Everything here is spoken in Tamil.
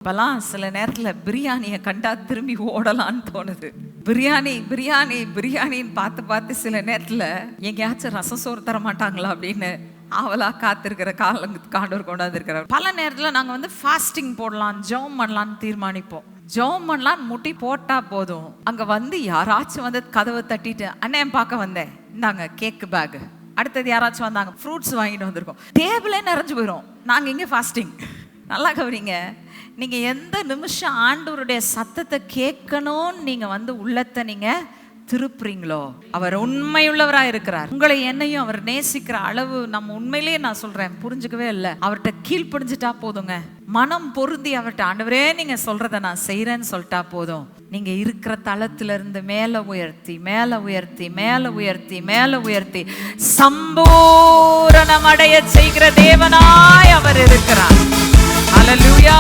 இப்பெல்லாம் சில நேரத்தில் பிரியாணியை கண்டா திரும்பி ஓடலான்னு தோணுது. பிரியாணி பிரியாணி பிரியாணின்னு பார்த்து பார்த்து சில நேரத்தில் எங்கேயாச்சும் ரசம் சோறு தர மாட்டாங்களா அப்படின்னு ஆவலாக காத்திருக்கிற காண்டவர் கொண்டாந்துருக்கிறார். பல நேரத்தில் நாங்கள் ஃபாஸ்டிங் போடலாம், ஜெபம் பண்ணலான்னு தீர்மானிப்போம். ஜெபம் பண்ணலான்னு முட்டி போட்டால் போதும், அங்கே யாராச்சும் கதவை தட்டிட்டு அண்ணன் பார்க்க வந்தேன், இந்தாங்க கேக்கு பேக். அடுத்தது யாராச்சும் வந்தாங்க, ஃப்ரூட்ஸ் வாங்கிட்டு வந்திருக்கோம். டேபிளே நிறைஞ்சு போயிடும். நாங்கள் இங்கே ஃபாஸ்டிங். நல்லா கவனிங்க, நீங்கள் எந்த நிமிஷம் ஆண்டவருடைய சத்தத்தை கேட்கணும்னு நீங்கள் உள்ளத்தை நீங்கள் திருப்புறீங்களோ, அவர் உண்மையுள்ளவராக இருக்கிறார். உங்களை என்னையும் அவர் நேசிக்கிற அளவு நம்ம உண்மையிலேயே நான் சொல்கிறேன் புரிஞ்சுக்கவே இல்லை. அவர்கிட்ட கீழ்ப்படிஞ்சிட்டா போதுங்க. மனம் பொருந்தி அவர்கிட்ட ஆண்டவரே நீங்கள் சொல்கிறத நான் செய்கிறேன்னு சொல்லிட்டா போதும். நீங்கள் இருக்கிற தளத்திலிருந்து மேலே உயர்த்தி மேலே உயர்த்தி மேலே உயர்த்தி மேலே உயர்த்தி சம்பூரணம் அடைய செய்கிற தேவனாய் அவர் இருக்கிறார். ஹல்லேலூயா.